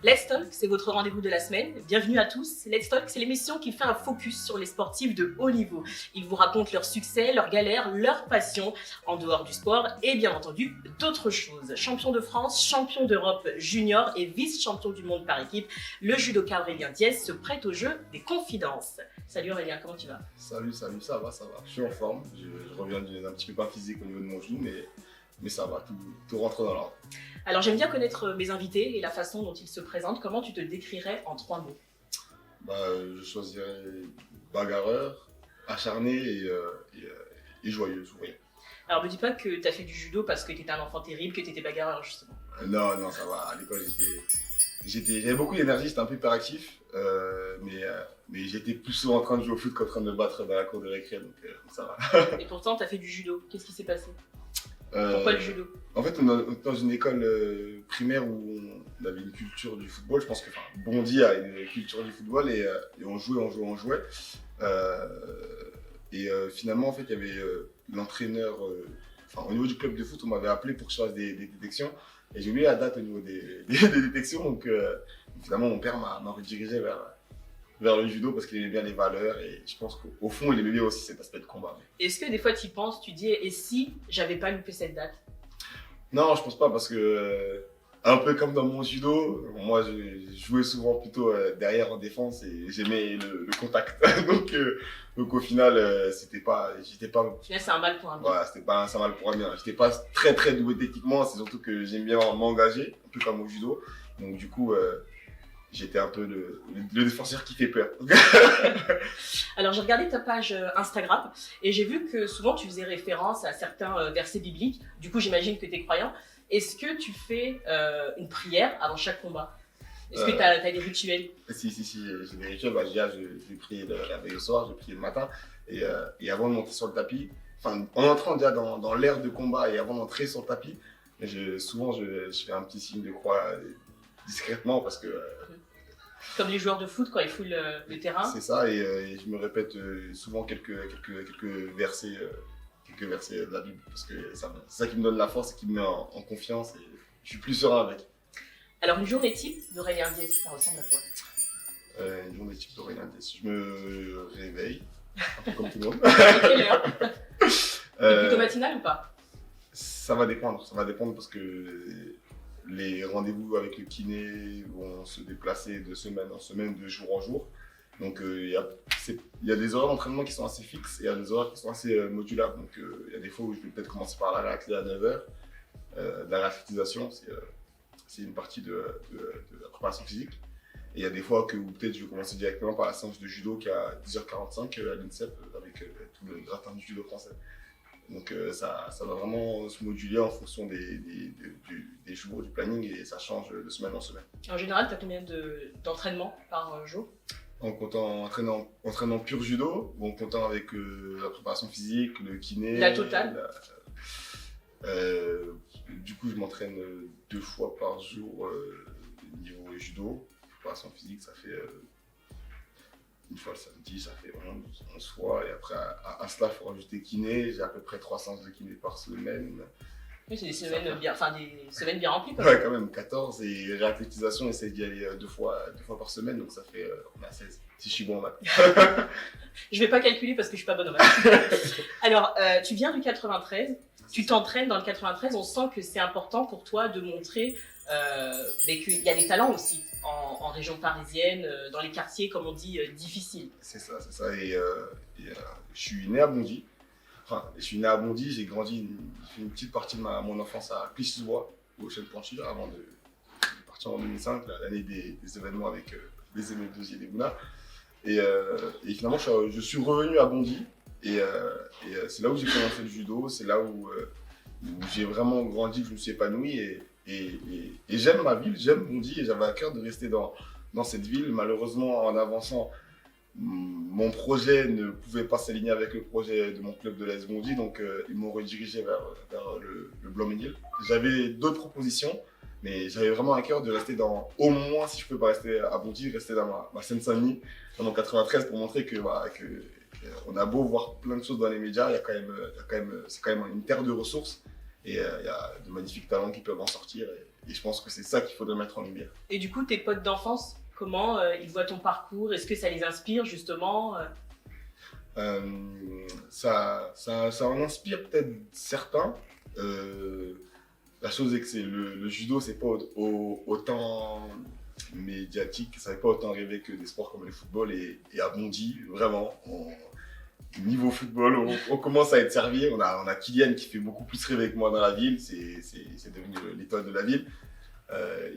Let's Talk, c'est votre rendez-vous de la semaine. Bienvenue à tous. Let's Talk, c'est l'émission qui fait un focus sur les sportifs de haut niveau. Ils vous racontent leurs succès, leurs galères, leurs passions en dehors du sport et bien entendu d'autres choses. Champion de France, champion d'Europe junior et vice-champion du monde par équipe, le judoka Aurélien Diez se prête au jeu des confidences. Salut Aurélien, comment tu vas? Salut, ça va. Je suis en forme. Je reviens d'un petit peu pas physique au niveau de mon genou, mais ça va, tout rentre dans l'ordre. Alors j'aime bien connaître mes invités et la façon dont ils se présentent. Comment tu te décrirais en 3 mots? Je choisirais bagarreur, acharné et joyeux, souriant. Alors me dis pas que tu as fait du judo parce que tu étais un enfant terrible, que tu étais bagarreur justement. Non, ça va. À l'école, j'avais beaucoup d'énergie, j'étais un peu hyperactif, mais j'étais plus souvent en train de jouer au foot qu'en train de me battre dans la cour de récré, donc ça va. Et pourtant, tu as fait du judo. Qu'est-ce qui s'est passé? Pourquoi le judo? En fait, on est dans une école primaire où on avait une culture du football. Je pense que Bondy a une culture du football et on jouait. Finalement, en fait, il y avait l'entraîneur. Au niveau du club de foot, on m'avait appelé pour que je fasse des détections. Et j'ai oublié la date au niveau des détections. Donc, finalement, mon père m'a redirigé vers le judo parce qu'il aimait bien les valeurs et je pense qu'au fond, il aimait bien aussi cet aspect de combat. Est-ce que des fois tu y penses, tu dis, et si j'avais pas loupé cette date? Non, je pense pas parce que, un peu comme dans mon judo, moi je jouais souvent plutôt derrière en défense et j'aimais le contact. donc au final, j'étais pas. Au final, c'est un mal pour un bien. Voilà, c'était pas un mal pour un bien. J'étais pas très très doué techniquement, c'est surtout que j'aime bien m'engager, un peu comme au judo. Donc du coup, j'étais un peu le défenseur qui fait peur. Alors, j'ai regardé ta page Instagram et j'ai vu que souvent tu faisais référence à certains versets bibliques. Du coup, j'imagine que tu es croyant. Est-ce que tu fais une prière avant chaque combat? Est-ce que tu as des rituels? Si, j'ai des rituels. J'ai prié la veille au soir, j'ai prié le matin. Et avant de monter sur le tapis, en entrant déjà dans l'air de combat et avant d'entrer sur le tapis, souvent je fais un petit signe de croix discrètement parce que. Comme les joueurs de foot quand ils foulent le terrain. C'est ça, et je me répète souvent quelques versets de la Bible parce que c'est ça qui me donne la force et qui me met en confiance et je suis plus serein avec. Alors, une journée type d'Aurélien Diez, ça ressemble à quoi? Une journée type d'Aurélien Diez, je me réveille, un peu comme tout le monde. À quelle heure? T'es plutôt matinal ou pas? Ça va dépendre parce que les rendez-vous avec le kiné vont se déplacer de semaine en semaine, de jour en jour. Donc il y a des horaires d'entraînement qui sont assez fixes et il y a des horaires qui sont assez modulables. Donc il y a des fois où je vais peut-être commencer par la raclée à 9h. La raquetisation, c'est une partie de la préparation physique. Et il y a des fois où peut-être je vais commencer directement par la séance de judo qui est à 10h45 à l'INSEP avec tout le gratin du judo français. Donc ça va vraiment se moduler en fonction des jours, du planning et ça change de semaine en semaine. En général, tu as combien d'entraînements par jour? En comptant entraînement pur judo, ou en comptant avec la préparation physique, le kiné. La totale? Du coup, je m'entraîne 2 fois par jour niveau judo. Préparation physique, ça fait une fois le samedi, ça fait 11 fois. Et après, à cela, il faut rajouter kiné. J'ai à peu près 3 séances de kiné par semaine. Oui, c'est des semaines bien remplies. Ouais, quand même, 14. Et réathlétisation, j'essaie d'y aller 2 fois par semaine. Donc ça fait, on a 16. Si je suis bon en maths. Je vais pas calculer parce que je suis pas bonne en maths. Alors, tu viens du 93. Tu t'entraînes dans le 93. On sent que c'est important pour toi de montrer qu'il y a des talents aussi en région parisienne, dans les quartiers, comme on dit, difficiles. C'est ça. Et je suis né à Bondy. J'ai grandi, j'ai fait une petite partie de mon enfance à Clichy-sous-Bois, au Chêne-Planchir, avant de partir en 2005, l'année des événements avec les émeutes de Ziedeguna. Et finalement, je suis revenu à Bondy. Et c'est là où j'ai commencé le judo, c'est là où j'ai vraiment grandi, que je me suis épanoui. Et j'aime ma ville, j'aime Bondy et j'avais à cœur de rester dans cette ville. Malheureusement, en avançant, mon projet ne pouvait pas s'aligner avec le projet de mon club de l'AS Bondy, donc ils m'ont redirigé vers le Blanc-Ménil. J'avais d'autres propositions, Mais j'avais vraiment à cœur de rester au moins, si je peux pas rester à Bondy, rester dans ma Seine-Saint-Denis, dans mon 93, pour montrer on a beau voir plein de choses dans les médias, c'est quand même une terre de ressources. Et il y a de magnifiques talents qui peuvent en sortir. Et je pense que c'est ça qu'il faudrait mettre en lumière. Et du coup, tes potes d'enfance, comment ils voient ton parcours? Est-ce que ça les inspire justement? Ça en inspire peut-être certains. La chose est que le judo, c'est pas autant médiatique, ça n'est pas autant rêvé que des sports comme le football et à Bondy, vraiment. Niveau football, on commence à être servi. On a Kylian qui fait beaucoup plus rêver que moi dans la ville. C'est devenu l'étoile de la ville.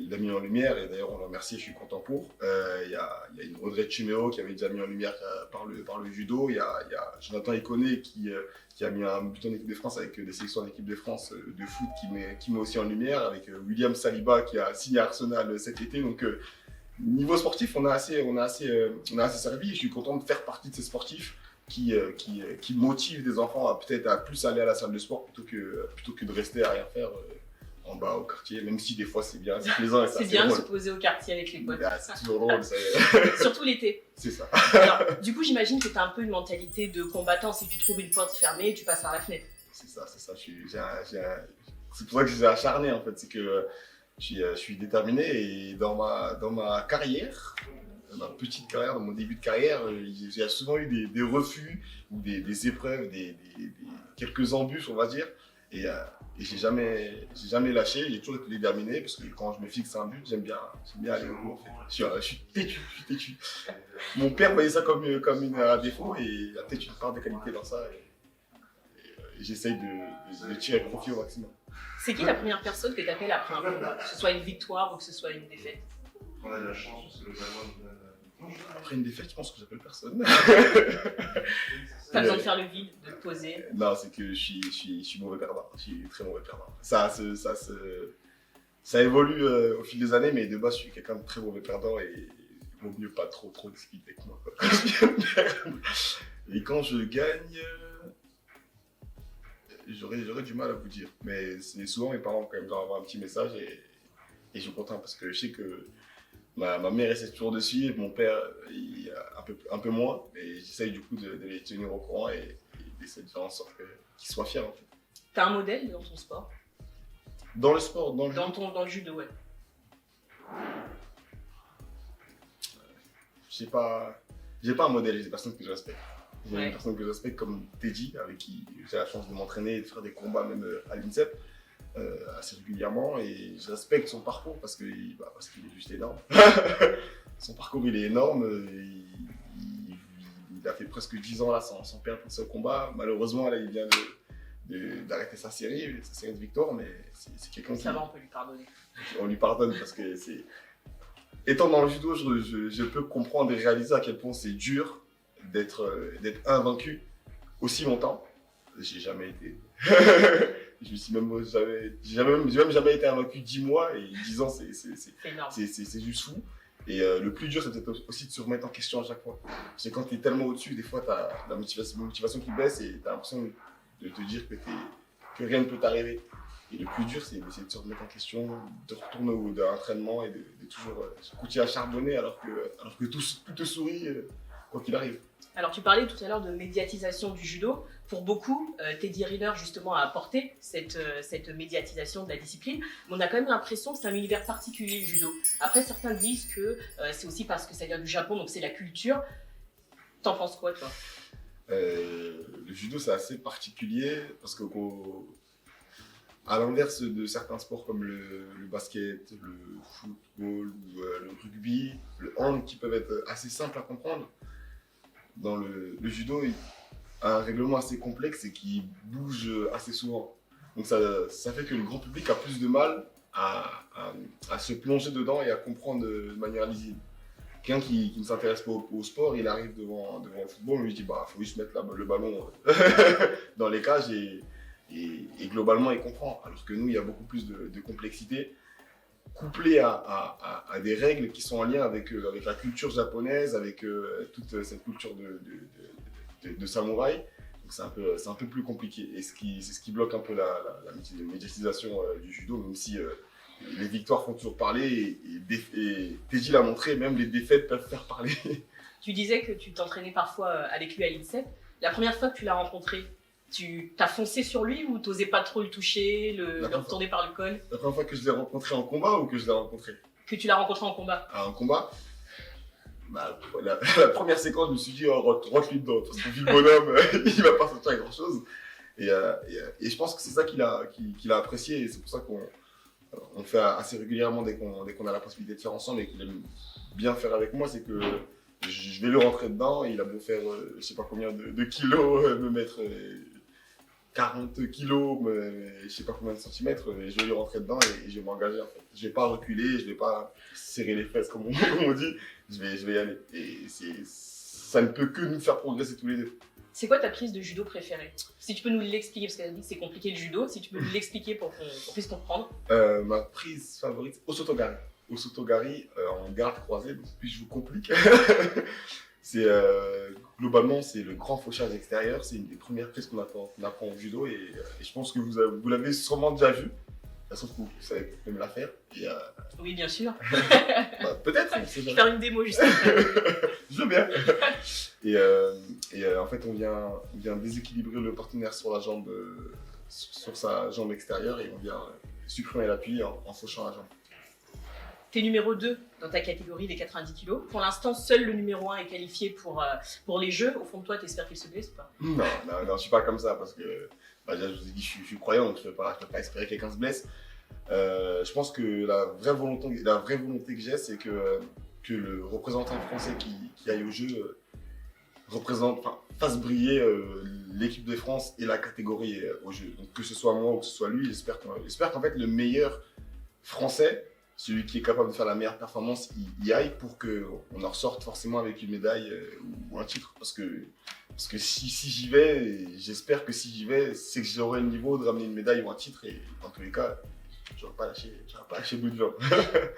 Il l'a mis en lumière et d'ailleurs on le remercie, je suis content pour. Il y a une Audrey Chiméo qui avait déjà mis en lumière par le judo. Il y a Jonathan Iconé qui a mis un but en équipe de France avec des sélections en équipe de France de foot qui met aussi en lumière, avec William Saliba qui a signé à Arsenal cet été. Donc niveau sportif, on a assez servi. Je suis content de faire partie de ces sportifs qui motivent des enfants à peut-être à plus aller à la salle de sport plutôt que de rester à rien faire en bas au quartier, même si des fois c'est bien, c'est plaisant. C'est bien de se poser au quartier avec les potes. C'est toujours drôle. Surtout l'été. C'est ça. Alors, du coup, j'imagine que tu as un peu une mentalité de combattant. Si tu trouves une porte fermée, tu passes par la fenêtre. C'est ça. C'est pour ça que je suis acharné en fait. C'est que je suis déterminé et dans ma carrière, ma petite carrière, dans mon début de carrière, j'ai souvent eu des refus ou des épreuves, quelques embûches, on va dire. Et j'ai jamais lâché, j'ai toujours été déterminé parce que quand je me fixe un but, j'aime bien aller au bout en fait. Je suis têtu. Mon père voyait ça comme un défaut et il y a peut-être une part de qualité dans ça. Et j'essaye de tirer profit au maximum. C'est qui la première personne que tu appelles après un combat, que ce soit une victoire ou que ce soit une défaite? On a de la chance parce que le Après une défaite, je pense que j'appelle personne. Pas besoin de faire le vide, de te poser. Non, c'est que je suis mauvais perdant. Je suis très mauvais perdant. Ça évolue au fil des années, mais de base, je suis quelqu'un de très mauvais perdant et il vaut mieux pas trop discuter avec moi. Et quand je gagne, j'aurais du mal à vous dire. Mais c'est souvent mes parents quand même doivent avoir un petit message et je suis content parce que je sais que ma mère essaie toujours de suivre, mon père il, un peu moins, mais j'essaye du coup de les tenir au courant et d'essayer de faire en sorte qu'ils soient fiers en fait. T'as un modèle dans ton sport? Dans le sport, dans le judo, ouais. J'ai pas un modèle, j'ai des personnes que je respecte. J'ai Ouais. une personne que je respecte comme Teddy, avec qui j'ai la chance de m'entraîner et de faire des combats même à l'INSEP assez régulièrement. Et je respecte son parcours parce qu'il est juste énorme. Son parcours il est énorme. Il a fait presque 10 ans là sans perdre un seul combat. Malheureusement, là, il vient d'arrêter sa série de victoires, mais c'est quelqu'un qui... Ça va, on peut lui pardonner. On lui pardonne parce que c'est... Étant dans le judo, je peux comprendre et réaliser à quel point c'est dur d'être invaincu aussi longtemps. J'ai jamais été. J'ai même jamais été invaincu 10 mois et 10 ans, c'est énorme. C'est juste fou. Et le plus dur, c'est peut-être aussi de se remettre en question à chaque fois. Parce que quand tu es tellement au-dessus, des fois, tu as la motivation qui baisse et tu as l'impression de te dire que rien ne peut t'arriver. Et le plus dur, c'est d'essayer de se remettre en question, de retourner au l'entraînement et de toujours se continuer à charbonner alors que tout te sourit quoi qu'il arrive. Alors, tu parlais tout à l'heure de médiatisation du judo. Pour beaucoup, Teddy Riner, justement, a apporté cette médiatisation de la discipline. Mais on a quand même l'impression que c'est un univers particulier, le judo. Après, certains disent que c'est aussi parce que ça vient du Japon, donc c'est la culture. T'en penses quoi, toi? Le judo, c'est assez particulier parce que, à l'inverse de certains sports comme le basket, le football, ou, le rugby, le hand, qui peuvent être assez simples à comprendre, dans le judo, il a un règlement assez complexe et qui bouge assez souvent. Donc ça fait que le grand public a plus de mal à se plonger dedans et à comprendre de manière lisible. Quelqu'un qui ne s'intéresse pas au sport, il arrive devant le football, on lui dit bah faut juste mettre le ballon dans les cages et globalement il comprend. Alors que nous, il y a beaucoup plus de complexité couplée à des règles qui sont en lien avec la culture japonaise, avec toute cette culture de samouraï. Donc c'est un peu plus compliqué et c'est ce qui bloque un peu la médiatisation du judo, même si les victoires font toujours parler et Teji l'a montré, même les défaites peuvent faire parler. Tu disais que tu t'entraînais parfois avec lui à l'INSEP. La première fois que tu l'as rencontré, tu t'as foncé sur lui ou t'osais pas trop le toucher, le retourner par le col? La première fois que je l'ai rencontré en combat ou que je l'ai rencontré Que tu l'as rencontré en combat? en combat, bah, la première séquence, je me suis dit, oh, rentre-lui dedans, parce que vu le bonhomme, il va pas sortir grand chose. Et je pense que c'est ça qu'il a apprécié, et c'est pour ça qu'on fait assez régulièrement dès qu'on a la possibilité de faire ensemble et qu'il aime bien faire avec moi, c'est que je vais lui rentrer dedans, et il a beau faire je sais pas combien de kilos, me mettre 40 kilos, je sais pas combien de centimètres, je vais lui rentrer dedans et je vais m'engager en fait. Je vais pas reculer, je vais pas serrer les fesses comme on dit, je vais y aller. Et ça ne peut que nous faire progresser tous les deux. C'est quoi ta prise de judo préférée? Si tu peux nous l'expliquer, parce qu'elle a dit que c'est compliqué le judo, si tu peux nous l'expliquer pour qu'on puisse comprendre. Ma prise favorite, Osotogari. Osotogari en garde croisée, donc puis je vous complique. C'est globalement c'est le grand fauchage extérieur, c'est une des premières prises qu'on apprend au judo et je pense que vous l'avez sûrement déjà vu, sauf que vous savez peut-être même la faire. Oui, bien sûr. Bah, peut-être. Je vais faire une démo juste après. Je veux bien. En fait on vient déséquilibrer le partenaire sur la jambe, sur sa jambe extérieure et on vient supprimer l'appui en fauchant la jambe. T'es numéro 2 dans ta catégorie des 90 kg. Pour l'instant, seul le numéro 1 est qualifié pour les Jeux. Au fond de toi, t'espères qu'il se blesse ou pas? Non, je suis pas comme ça parce que déjà, je vous ai dit, je suis croyant, donc je peux pas espérer que quelqu'un se blesse. Je pense que la vraie volonté que j'ai, c'est que le représentant français qui aille au jeu fasse briller l'équipe de France et la catégorie au jeu. Donc que ce soit moi ou que ce soit lui, j'espère qu'en fait le meilleur français, celui qui est capable de faire la meilleure performance, y aille pour qu'on en ressorte forcément avec une médaille ou un titre. Parce que si j'y vais, j'espère que si j'y vais, c'est que j'aurai le niveau de ramener une médaille ou un titre. Et dans tous les cas, je n'aurai pas lâché bout de jambe.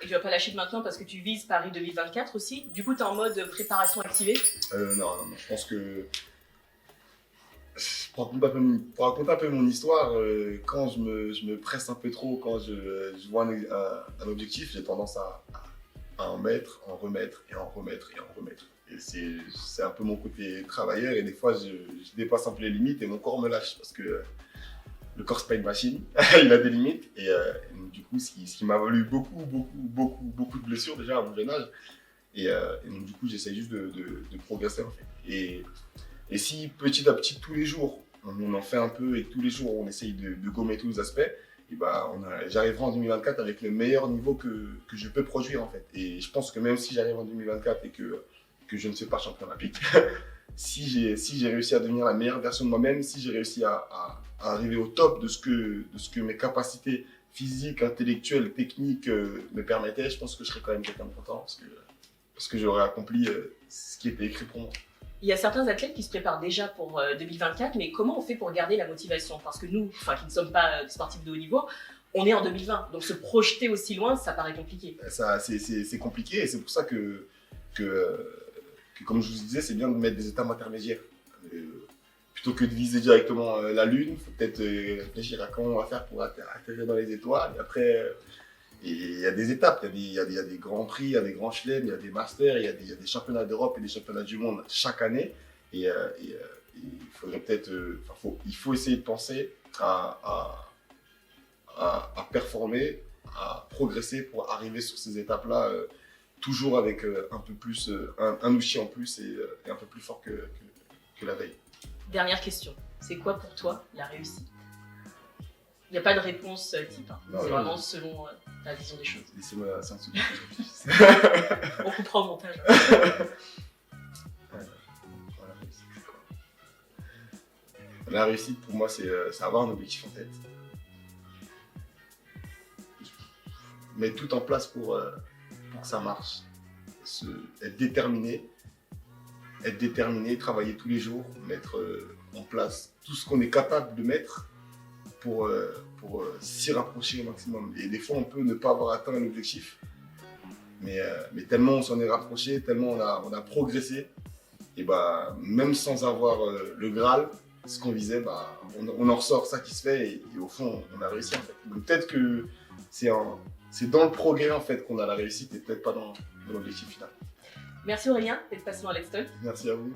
Et tu vas pas lâcher de maintenant parce que tu vises Paris 2024 aussi. Du coup, tu es en mode préparation activée? Non, je pense que... Pour raconter un peu mon histoire, quand je me presse un peu trop, quand je vois un objectif, j'ai tendance à en mettre, en remettre et en remettre et en remettre. Et c'est un peu mon côté travailleur et des fois je dépasse un peu les limites et mon corps me lâche parce que le corps c'est pas une machine, il a des limites et du coup ce qui m'a valu beaucoup de blessures déjà à mon jeune âge et donc du coup j'essaie juste de progresser en fait. Et si petit à petit, tous les jours, on en fait un peu et tous les jours, on essaye de gommer tous les aspects, et bah, j'arriverai en 2024 avec le meilleur niveau que je peux produire en fait. Et je pense que même si j'arrive en 2024 et que je ne suis pas champion olympique, si j'ai réussi à devenir la meilleure version de moi-même, si j'ai réussi à arriver au top de ce que mes capacités physiques, intellectuelles, techniques me permettaient, je pense que je serais quand même quelqu'un de content parce que j'aurais accompli ce qui était écrit pour moi. Il y a certains athlètes qui se préparent déjà pour 2024, mais comment on fait pour garder la motivation? Parce que nous, qui ne sommes pas des sportifs de haut niveau, on est en 2020, donc se projeter aussi loin, ça paraît compliqué. C'est compliqué et c'est pour ça que, comme je vous disais, c'est bien de mettre des étapes intermédiaires. Plutôt que de viser directement la Lune, il faut peut-être réfléchir à comment on va faire pour atterrir dans les étoiles. Et après, il y a des étapes, il y a des grands prix, il y a des grands chelems, il y a des masters, il y a des championnats d'Europe et des championnats du monde chaque année. Et il faudrait peut-être, il faut essayer de penser à performer, à progresser pour arriver sur ces étapes-là, toujours avec un peu plus, un outil en plus et un peu plus fort que la veille. Dernière question, c'est quoi pour toi la réussite? Il n'y a pas de réponse type, hein. C'est vraiment selon ta vision des choses. Laissez-moi 5 secondes. On coupera au montage. La réussite pour moi, c'est avoir un objectif en tête. Mettre tout en place pour que ça marche. Être déterminé, travailler tous les jours, mettre en place tout ce qu'on est capable de mettre pour s'y rapprocher au maximum. Et des fois, on peut ne pas avoir atteint un objectif, mais tellement on s'en est rapproché, tellement on a progressé, et bah, même sans avoir le Graal, ce qu'on visait, on en ressort satisfait et au fond, on a réussi en fait. Donc peut-être que c'est c'est dans le progrès en fait qu'on a la réussite et peut-être pas dans l'objectif final. Merci Aurélien d'être passé dans Let's Talk. Merci à vous.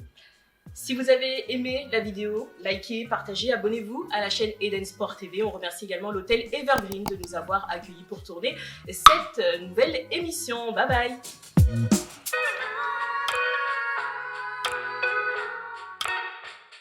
Si vous avez aimé la vidéo, likez, partagez, abonnez-vous à la chaîne Eden Sport TV. On remercie également l'hôtel Evergreen de nous avoir accueillis pour tourner cette nouvelle émission. Bye bye.